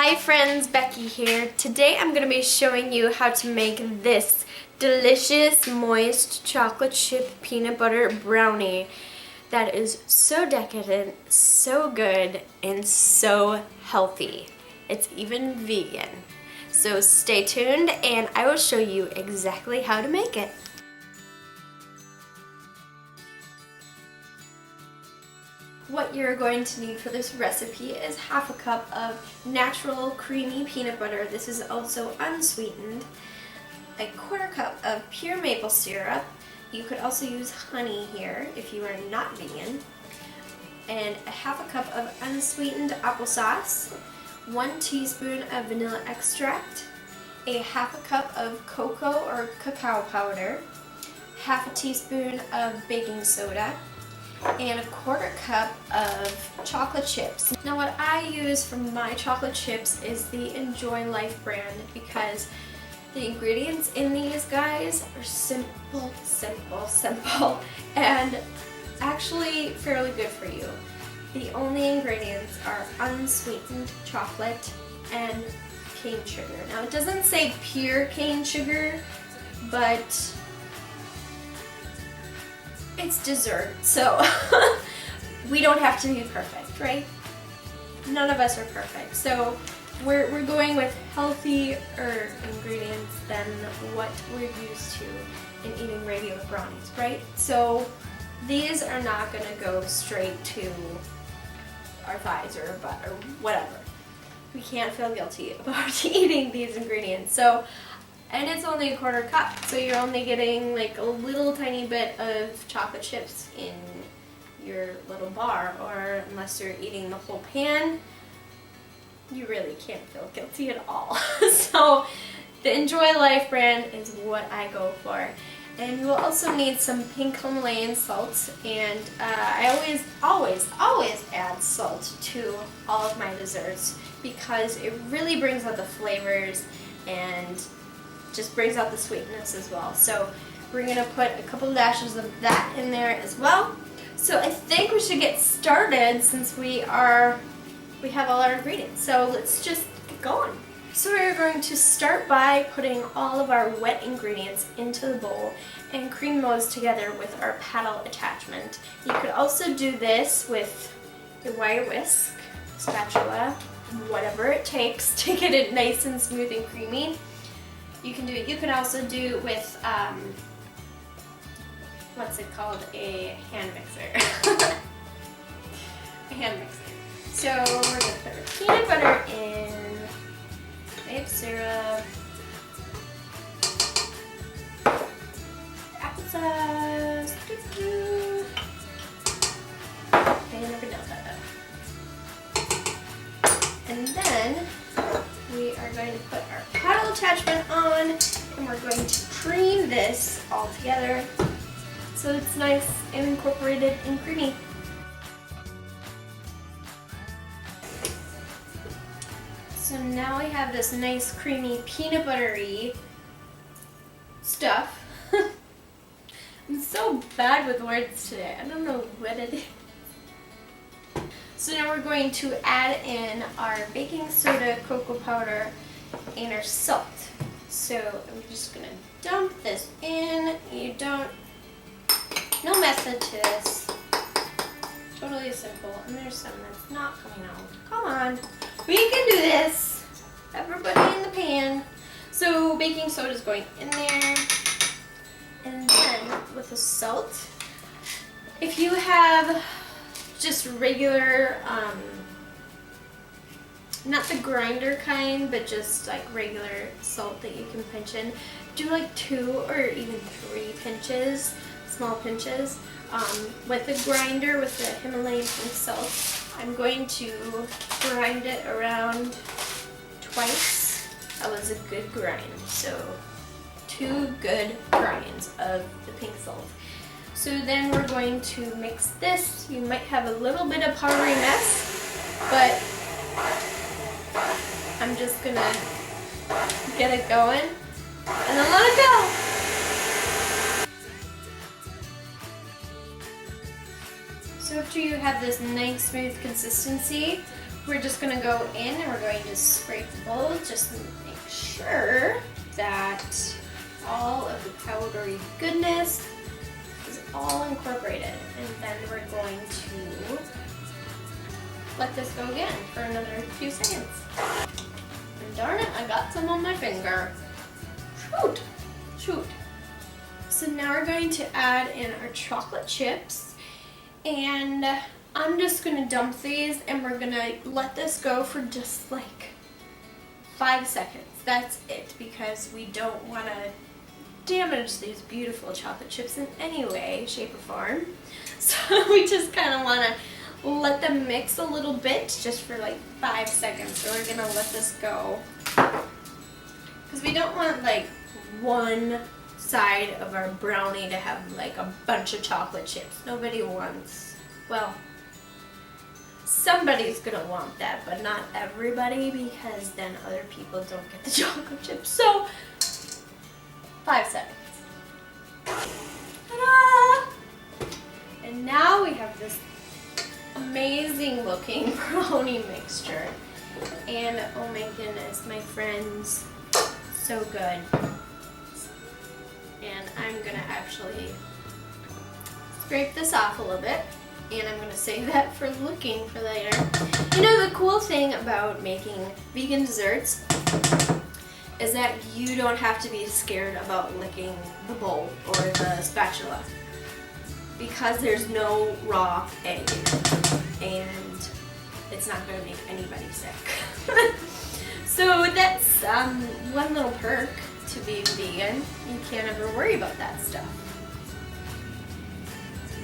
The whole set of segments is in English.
Hi friends, Becky here. Today I'm going to be showing you how to make this delicious moist chocolate chip peanut butter brownie that is so decadent, so good, and so healthy. It's even vegan. So stay tuned and I will show you exactly how to make it. What you're going to need for this recipe is half a cup of natural creamy peanut butter. This is also unsweetened. A quarter cup of pure maple syrup. You could also use honey here if you are not vegan. And a half a cup of unsweetened applesauce. 1 teaspoon of vanilla extract. A half a cup of cocoa or cacao powder. Half a teaspoon of baking soda. And a quarter cup of chocolate chips. Now what I use for my chocolate chips is the Enjoy Life brand because the ingredients in these guys are simple, and actually fairly good for you. The only ingredients are unsweetened chocolate and cane sugar. Now it doesn't say pure cane sugar, but it's dessert, so we don't have to be perfect, right? None of us are perfect. So we're going with healthier ingredients than what we're used to in eating regular brownies, right? So these are not gonna go straight to our thighs or butt or whatever. We can't feel guilty about eating these ingredients. And it's only a quarter cup, so you're only getting like a little tiny bit of chocolate chips in your little bar, or unless you're eating the whole pan, you really can't feel guilty at all. So the Enjoy Life brand is what I go for. And you will also need some pink Himalayan salt, and I always add salt to all of my desserts because it really brings out the flavors and just brings out the sweetness as well. So we're gonna put a couple dashes of that in there as well. So I think we should get started since we have all our ingredients. So let's just get going. So we're going to start by putting all of our wet ingredients into the bowl and cream those together with our paddle attachment. You could also do this with a wire whisk, spatula, whatever it takes to get it nice and smooth and creamy. You can do it. You can also do it with what's it called? A hand mixer. A hand mixer. So we're gonna put our peanut butter in, maple syrup, applesauce. I never know that. And then we are going to put our paddle attachment on, and we're going to cream this all together so it's nice and incorporated and creamy. So now we have this nice creamy peanut buttery stuff. I'm so bad with words today. I don't know what it is. So now we're going to add in our baking soda, cocoa powder, and our salt. So I'm just gonna dump this in. No method to this. Totally simple. And there's some that's not coming out. Come on, we can do this. Everybody in the pan. So baking soda is going in there. And then with the salt, if you have just regular, not the grinder kind, but just like regular salt that you can pinch in, do like 2 or even 3 pinches, small pinches. With the grinder, with the Himalayan pink salt, I'm going to grind it around twice. That was a good grind. So 2 good grinds of the pink salt. So then we're going to mix this. You might have a little bit of powdery mess, but I'm just gonna get it going and then let it go. So after you have this nice smooth consistency, we're just gonna go in and we're going to scrape the bowl just to make sure that all of the powdery goodness is all incorporated. And then we're going to let this go again for another few seconds. And darn it, I got some on my finger. Shoot. So now we're going to add in our chocolate chips, and I'm just gonna dump these and we're gonna let this go for just like 5 seconds. That's it, because we don't wanna damage these beautiful chocolate chips in any way, shape, or form. So we just kind of wanna let them mix a little bit just for like 5 seconds. So we're gonna let this go, because we don't want like one side of our brownie to have like a bunch of chocolate chips. Nobody wants, well, somebody's gonna want that, but not everybody, because then other people don't get the chocolate chips. So 5 seconds. Ta-da! And now we have this amazing looking brownie mixture. And oh my goodness, my friends, so good. And I'm gonna actually scrape this off a little bit, and I'm gonna save that for looking for later. You know, the cool thing about making vegan desserts is that you don't have to be scared about licking the bowl or the spatula, because there's no raw egg in it, and it's not gonna make anybody sick. So that's one little perk to being vegan. You can't ever worry about that stuff.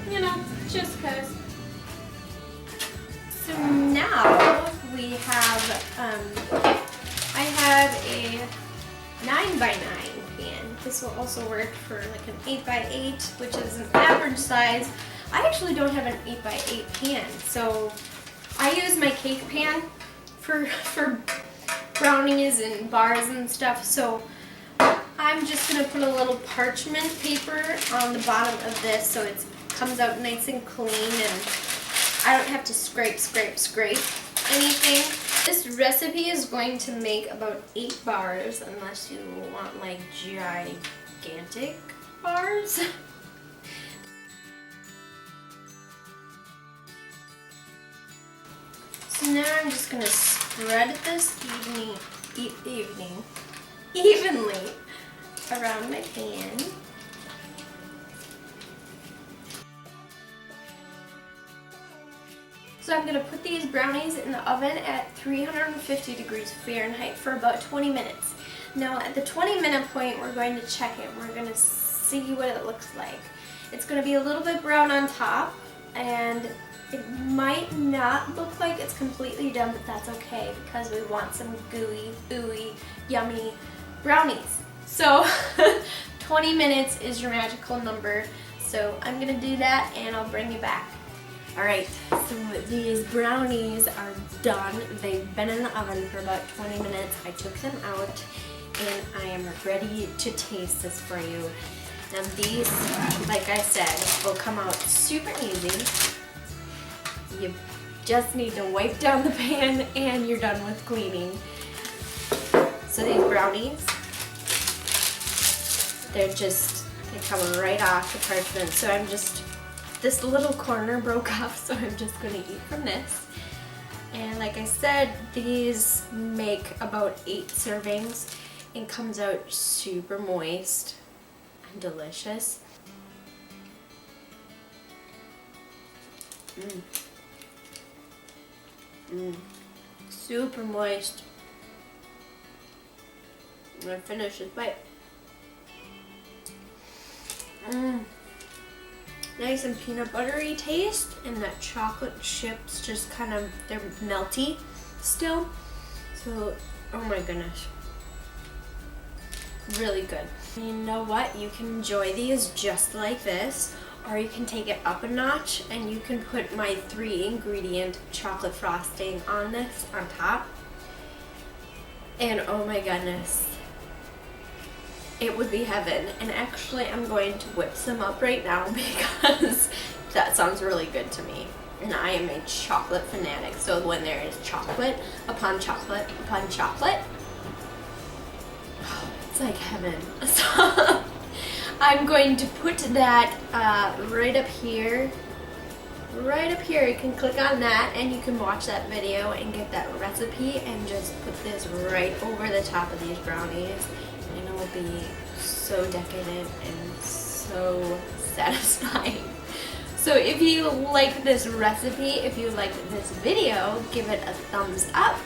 You know, just cause. So now we have, I have a 9x9 pan. This will also work for like an 8x8, which is an average size. I actually don't have an 8x8 pan, so I use my cake pan for brownies and bars and stuff. So I'm just gonna put a little parchment paper on the bottom of this so it comes out nice and clean, and I don't have to scrape anything. This recipe is going to make about 8 bars, unless you want like gigantic bars. So now I'm just gonna spread this evenly around my pan. So I'm going to put these brownies in the oven at 350 degrees Fahrenheit for about 20 minutes. Now at the 20-minute point, we're going to check it. We're going to see what it looks like. It's going to be a little bit brown on top, and it might not look like it's completely done, but that's okay, because we want some gooey, ooey, yummy brownies. So 20 minutes is your magical number. So I'm going to do that, and I'll bring you back. Alright, so these brownies are done. They've been in the oven for about 20 minutes. I took them out, and I am ready to taste this for you. Now these, like I said, will come out super easy. You just need to wipe down the pan and you're done with cleaning. So these brownies, they come right off the parchment. So this little corner broke off, so I'm just gonna eat from this. And like I said, these make about 8 servings and comes out super moist and delicious. Super moist. I'm gonna finish this bite. Nice and peanut buttery taste, and that chocolate chips just kind of, they're melty still. So, oh my goodness. Really good. You know what? You can enjoy these just like this, or you can take it up a notch and you can put my 3-ingredient chocolate frosting on this on top. And oh my goodness. It would be heaven. And actually I'm going to whip some up right now because that sounds really good to me. and I am a chocolate fanatic. So when there is chocolate upon chocolate upon chocolate, it's like heaven. So I'm going to put that right up here. Right up here, you can click on that and you can watch that video and get that recipe and just put this right over the top of these brownies, and it will be so decadent and so satisfying. So if you like this recipe, if you like this video, give it a thumbs up,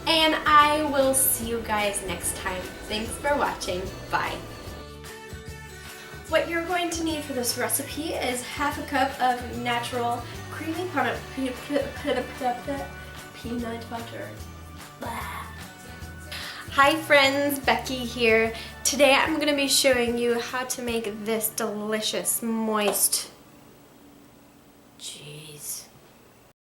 and I will see you guys next time. Thanks for watching. Bye. What you're going to need for this recipe is half a cup of natural creamy peanut butter. Blah. Hi friends, Becky here. Today I'm going to be showing you how to make this delicious, moist